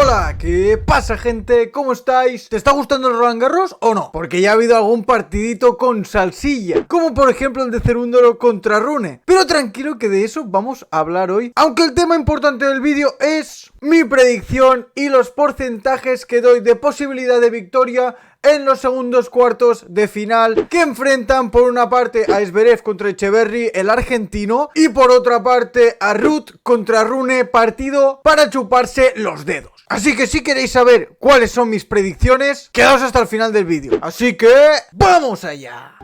Hola, ¿qué pasa, gente? ¿Cómo estáis? ¿Te está gustando el Roland Garros o no? Porque ya ha habido algún partidito con salsilla, como por ejemplo el de Cerúndolo contra Rune. Pero tranquilo que de eso vamos a hablar hoy, aunque el tema importante del vídeo es mi predicción y los porcentajes que doy de posibilidad de victoria en los segundos cuartos de final, que enfrentan por una parte a Zverev contra Etcheverry, el argentino, y por otra parte a Ruud contra Rune, partido para chuparse los dedos. Así que si queréis saber cuáles son mis predicciones, quedaos hasta el final del vídeo. Así que ¡vamos allá!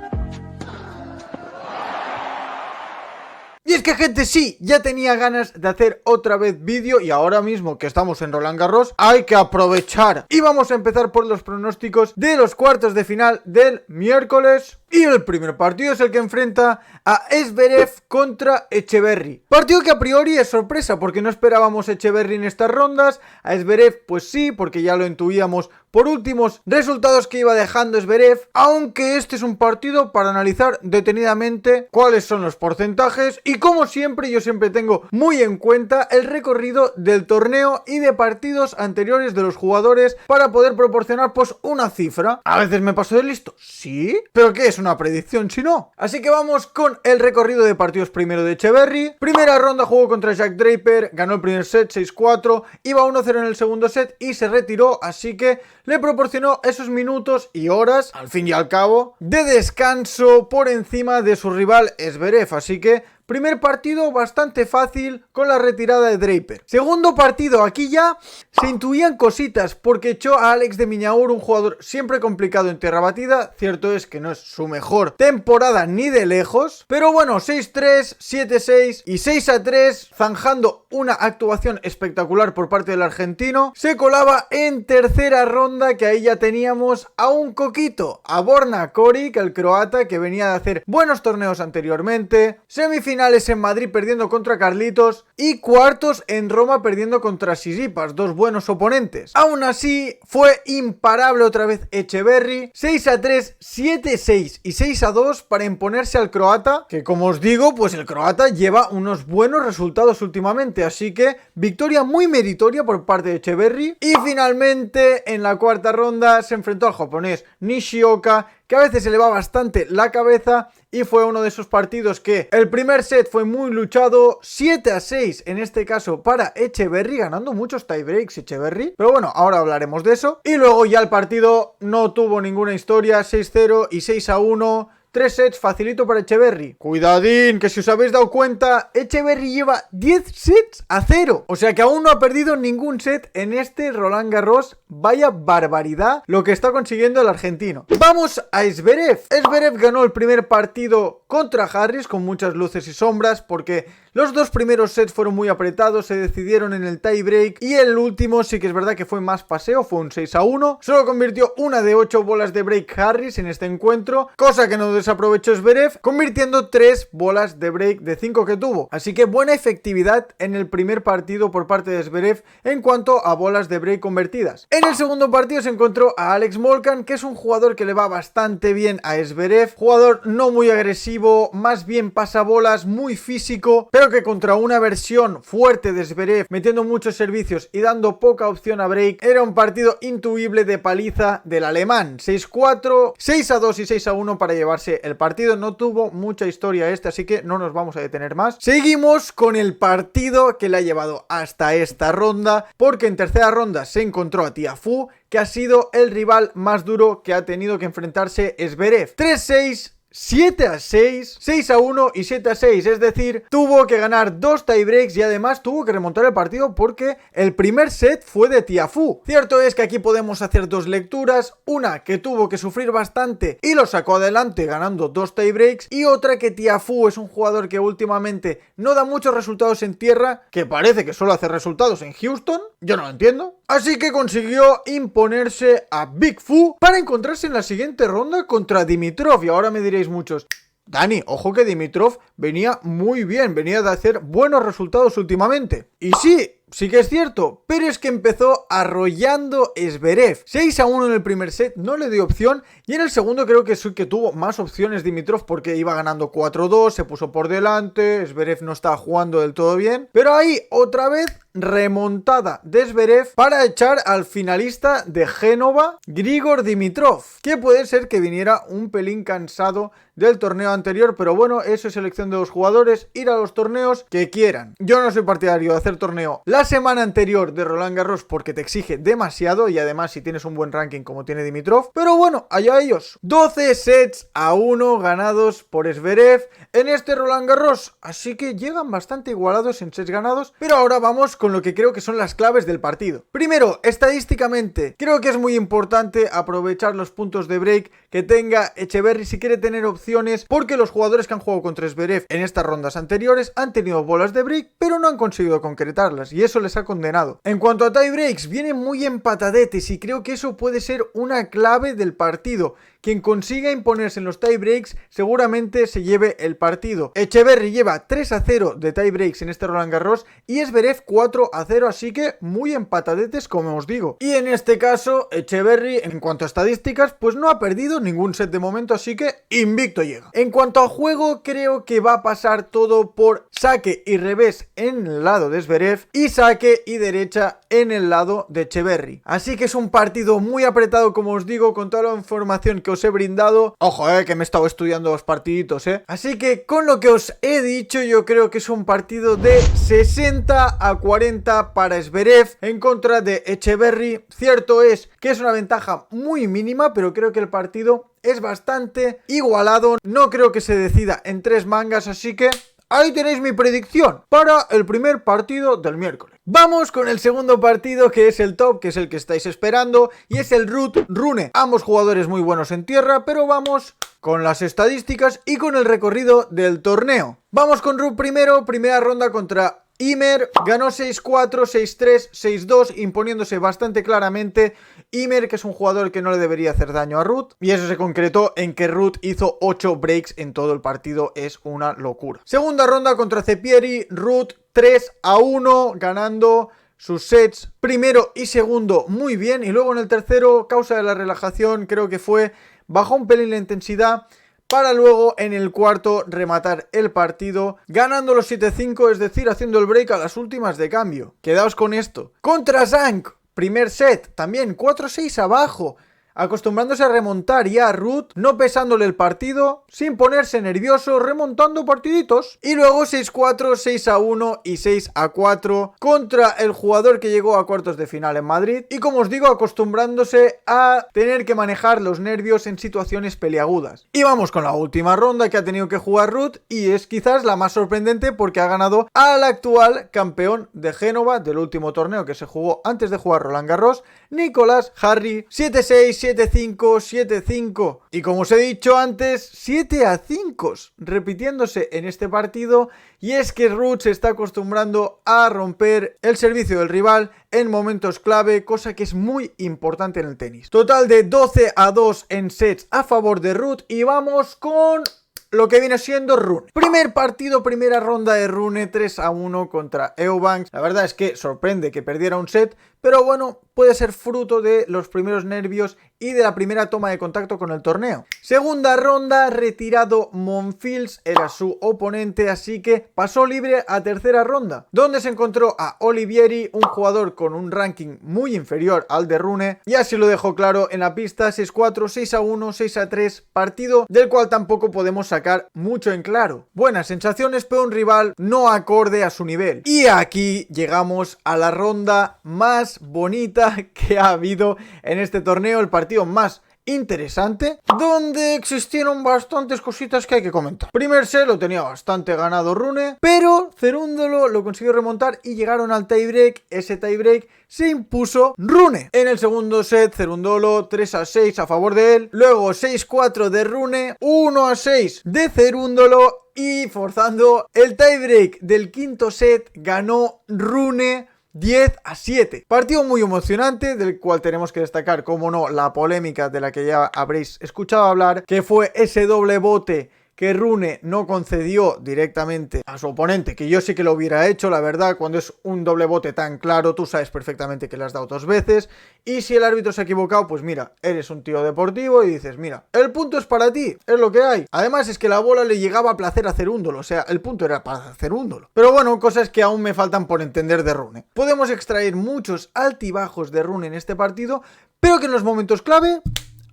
Y es que, gente, sí, ya tenía ganas de hacer otra vez vídeo y ahora mismo que estamos en Roland Garros hay que aprovechar. Y vamos a empezar por los pronósticos de los cuartos de final del miércoles. Y el primer partido es el que enfrenta a Zverev contra Etcheverry. Partido que a priori es sorpresa porque no esperábamos Etcheverry en estas rondas. A Zverev pues sí, porque ya lo intuíamos por últimos resultados que iba dejando Zverev. Aunque este es un partido para analizar detenidamente cuáles son los porcentajes. Y como siempre, yo siempre tengo muy en cuenta el recorrido del torneo y de partidos anteriores de los jugadores para poder proporcionar pues una cifra. A veces me paso de listo, sí, pero ¿qué es una predicción si no? Así que vamos con el recorrido de partidos primero de Etcheverry. Primera ronda jugó contra Jack Draper, ganó el primer set 6-4, iba 1-0 en el segundo set y se retiró, así que le proporcionó esos minutos y horas, al fin y al cabo, de descanso por encima de su rival Zverev, así que primer partido bastante fácil con la retirada de Draper. Segundo partido, aquí ya se intuían cositas porque echó a Alex de Minaur, un jugador siempre complicado en tierra batida. Cierto es que no es su mejor temporada ni de lejos, pero bueno, 6-3, 7-6 y 6-3, zanjando una actuación espectacular por parte del argentino. Se colaba en tercera ronda, que ahí ya teníamos a un coquito, a Borna Coric, el croata, que venía de hacer buenos torneos anteriormente. Semifinales en Madrid perdiendo contra Carlitos y cuartos en Roma perdiendo contra Tsitsipas, dos buenos oponentes. Aún así, fue imparable otra vez Etcheverry, 6-3, 7-6 y 6-2 para imponerse al croata, que como os digo, pues el croata lleva unos buenos resultados últimamente, así que victoria muy meritoria por parte de Etcheverry. Y finalmente, en la cuarta ronda se enfrentó al japonés Nishioka, que a veces se le va bastante la cabeza, y fue uno de esos partidos que el primer set fue muy luchado, 7-6 en este caso para Etcheverry, ganando muchos tiebreaks Etcheverry, pero bueno, ahora hablaremos de eso. Y luego ya el partido no tuvo ninguna historia, 6-0 y 6-1, 3 sets facilito para Etcheverry. Cuidadín, que si os habéis dado cuenta, Etcheverry lleva 10 sets a 0. O sea que aún no ha perdido ningún set en este Roland Garros. Vaya barbaridad lo que está consiguiendo el argentino. Vamos a Zverev. Zverev ganó el primer partido contra Harris con muchas luces y sombras porque los dos primeros sets fueron muy apretados, se decidieron en el tiebreak y el último sí que es verdad que fue más paseo, fue un 6-1. Solo convirtió una de 8 bolas de break Harris en este encuentro, cosa que no desaprovechó Zverev, convirtiendo 3 bolas de break de 5 que tuvo. Así que buena efectividad en el primer partido por parte de Zverev en cuanto a bolas de break convertidas. En el segundo partido se encontró a Alex Molcan, que es un jugador que le va bastante bien a Zverev, jugador no muy agresivo, más bien pasabolas, muy físico, pero que contra una versión fuerte de Zverev, metiendo muchos servicios y dando poca opción a break, era un partido intuible de paliza del alemán. 6-4, 6-2 y 6-1 para llevarse el partido. No tuvo mucha historia este, así que no nos vamos a detener más. Seguimos con el partido que le ha llevado hasta esta ronda, porque en tercera ronda se encontró a Tiafoe, que ha sido el rival más duro que ha tenido que enfrentarse Zverev. 3-6, 7-6, 6-1 y 7-6, es decir, tuvo que ganar 2 tiebreaks y además tuvo que remontar el partido porque el primer set fue de Tiafoe. Cierto es que aquí podemos hacer dos lecturas, una que tuvo que sufrir bastante y lo sacó adelante ganando 2 tiebreaks, y otra que Tiafoe es un jugador que últimamente no da muchos resultados en tierra, que parece que solo hace resultados en Houston, yo no lo entiendo. Así que consiguió imponerse a Big Fu para encontrarse en la siguiente ronda contra Dimitrov. Y ahora me diréis muchos, Dani, ojo que Dimitrov venía muy bien, venía de hacer buenos resultados últimamente. Y sí, sí que es cierto, pero es que empezó arrollando Zverev. 6-1 en el primer set, no le dio opción, y en el segundo creo que sí que tuvo más opciones Dimitrov porque iba ganando 4-2, se puso por delante, Zverev no estaba jugando del todo bien, pero ahí otra vez remontada de Zverev para echar al finalista de Génova, Grigor Dimitrov, que puede ser que viniera un pelín cansado del torneo anterior, pero bueno, eso es elección de los jugadores, ir a los torneos que quieran. Yo no soy partidario de hacer torneo la semana anterior de Roland Garros porque te exige demasiado y además si tienes un buen ranking como tiene Dimitrov, pero bueno, allá ellos. 12-1 ganados por Zverev en este Roland Garros, así que llegan bastante igualados en sets ganados, pero ahora vamos con lo que creo que son las claves del partido. Primero, estadísticamente, creo que es muy importante aprovechar los puntos de break que tenga Etcheverry si quiere tener opciones, porque los jugadores que han jugado contra Zverev en estas rondas anteriores han tenido bolas de break, pero no han conseguido concretarlas, y eso les ha condenado. En cuanto a tie breaks, vienen muy empatadetes, y creo que eso puede ser una clave del partido. Quien consiga imponerse en los tie breaks seguramente se lleve el partido. Etcheverry lleva 3-0 de tie breaks en este Roland Garros y Zverev 4-0, así que muy empatadetes como os digo. Y en este caso Etcheverry en cuanto a estadísticas pues no ha perdido ningún set de momento, así que invicto llega. En cuanto a juego creo que va a pasar todo por saque y revés en el lado de Zverev y saque y derecha en el lado de Etcheverry. Así que es un partido muy apretado como os digo, con toda la información que os he brindado. Ojo, que me he estado estudiando los partiditos, Así que con lo que os he dicho, yo creo que es un partido de 60-40 para Zverev en contra de Etcheverry. Cierto es que es una ventaja muy mínima, pero creo que el partido es bastante igualado. No creo que se decida en 3 mangas, así que ahí tenéis mi predicción para el primer partido del miércoles. Vamos con el segundo partido, que es el top, que es el que estáis esperando, y es el Ruud-Rune. Ambos jugadores muy buenos en tierra, pero vamos con las estadísticas y con el recorrido del torneo. Vamos con Ruud primero, primera ronda contra Ymer, ganó 6-4, 6-3, 6-2, imponiéndose bastante claramente. Ymer, que es un jugador que no le debería hacer daño a Ruud, y eso se concretó en que Ruud hizo 8 breaks en todo el partido, es una locura. Segunda ronda contra Cepieri, Ruud 3-1, ganando sus sets primero y segundo muy bien, y luego en el tercero, causa de la relajación, creo que fue, bajó un pelín la intensidad, para luego en el cuarto rematar el partido ganando los 7-5, es decir, haciendo el break a las últimas de cambio. Quedaos con esto. Contra Zhang, primer set, también 4-6 abajo, acostumbrándose a remontar ya a Ruud, no pesándole el partido, sin ponerse nervioso, remontando partiditos. Y luego 6-4, 6-1 y 6-4 contra el jugador que llegó a cuartos de final en Madrid. Y como os digo, acostumbrándose a tener que manejar los nervios en situaciones peliagudas. Y vamos con la última ronda que ha tenido que jugar Ruud, y es quizás la más sorprendente porque ha ganado al actual campeón de Génova del último torneo que se jugó antes de jugar Roland Garros, Nicolás Jarry, 7-6, 7-5, 7-5. Y como os he dicho antes, 7-5, repitiéndose en este partido. Y es que Ruud se está acostumbrando a romper el servicio del rival en momentos clave, cosa que es muy importante en el tenis. Total de 12-2 en sets a favor de Ruud, y vamos con lo que viene siendo Rune. Primer partido, primera ronda de Rune, 3-1 contra Eubanks. La verdad es que sorprende que perdiera un set, pero bueno, puede ser fruto de los primeros nervios y de la primera toma de contacto con el torneo. Segunda ronda, retirado Monfils, era su oponente, así que pasó libre a tercera ronda, donde se encontró a Olivieri, un jugador con un ranking muy inferior al de Rune, y así lo dejó claro en la pista. 6-4, 6-1, 6-3, partido del cual tampoco podemos sacar mucho en claro. Buenas sensaciones, pero un rival no acorde a su nivel. Y aquí llegamos a la ronda más bonita que ha habido en este torneo, el partido más interesante, donde existieron bastantes cositas que hay que comentar. Primer set lo tenía bastante ganado Rune, pero Cerúndolo lo consiguió remontar y llegaron al tiebreak. Ese tiebreak se impuso Rune. En el segundo set, Cerúndolo 3-6 a favor de él, luego 6-4 de Rune, 1-6 de Cerúndolo, y forzando el tiebreak del quinto set ganó Rune 10-7. Partido muy emocionante, del cual tenemos que destacar, como no, la polémica de la que ya habréis escuchado hablar, que fue ese doble bote que Rune no concedió directamente a su oponente, que yo sí que lo hubiera hecho, la verdad. Cuando es un doble bote tan claro, tú sabes perfectamente que le has dado 2 veces, y si el árbitro se ha equivocado, pues mira, eres un tío deportivo y dices, mira, el punto es para ti, es lo que hay. Además es que la bola le llegaba a placer hacer un dolo, o sea, el punto era para hacer un dolo. Pero bueno, cosas que aún me faltan por entender de Rune. Podemos extraer muchos altibajos de Rune en este partido, pero que en los momentos clave,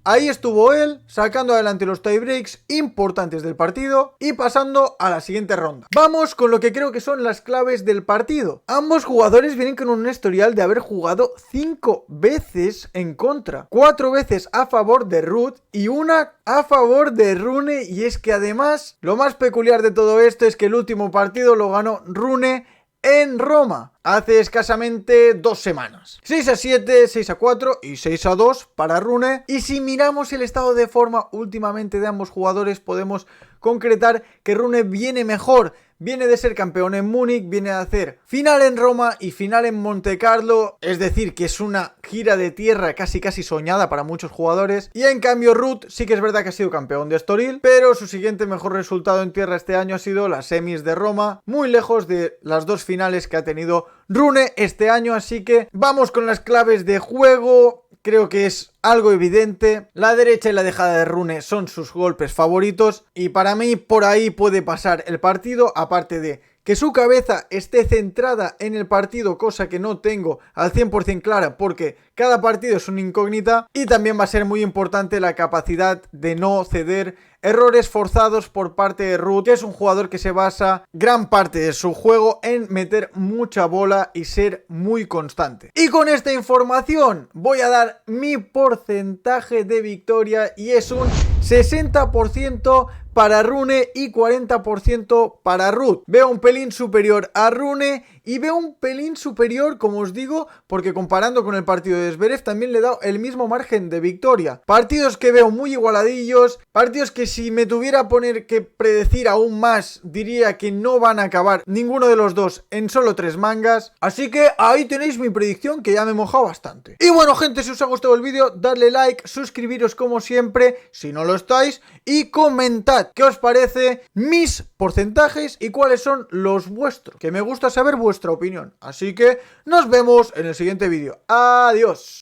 ahí estuvo él, sacando adelante los tiebreaks importantes del partido y pasando a la siguiente ronda. Vamos con lo que creo que son las claves del partido. Ambos jugadores vienen con un historial de haber jugado 5 veces en contra. 4 veces a favor de Ruud y una a favor de Rune. Y es que además, lo más peculiar de todo esto es que el último partido lo ganó Rune en Roma, hace escasamente 2 semanas. 6-7, 6-4 y 6-2 para Rune. Y si miramos el estado de forma últimamente de ambos jugadores, podemos concretar que Rune viene mejor. Viene de ser campeón en Múnich, viene de hacer final en Roma y final en Montecarlo. Es decir, que es una gira de tierra casi soñada para muchos jugadores. Y en cambio Ruud sí que es verdad que ha sido campeón de Estoril, pero su siguiente mejor resultado en tierra este año ha sido las semis de Roma, muy lejos de las 2 finales que ha tenido Rune este año. Así que vamos con las claves de juego. Creo que es algo evidente. La derecha y la dejada de Rune son sus golpes favoritos y para mí por ahí puede pasar el partido, aparte de que su cabeza esté centrada en el partido, cosa que no tengo al 100% clara porque cada partido es una incógnita. Y también va a ser muy importante la capacidad de no ceder errores forzados por parte de Ruud, que es un jugador que se basa gran parte de su juego en meter mucha bola y ser muy constante. Y con esta información voy a dar mi porcentaje de victoria y es un 60% para Rune y 40% para Ruud. Veo un pelín superior a Rune y veo un pelín superior, como os digo, porque comparando con el partido de Zverev también le he dado el mismo margen de victoria. Partidos que veo muy igualadillos, partidos que si me tuviera que predecir aún más, diría que no van a acabar ninguno de los dos en solo 3 mangas. Así que ahí tenéis mi predicción, que ya me he mojado bastante. Y bueno, gente, si os ha gustado el vídeo, dadle like, suscribiros como siempre, si no lo estáis, y comentad qué os parece mis porcentajes y cuáles son los vuestros, que me gusta saber vuestra opinión. Así que nos vemos en el siguiente vídeo. Adiós.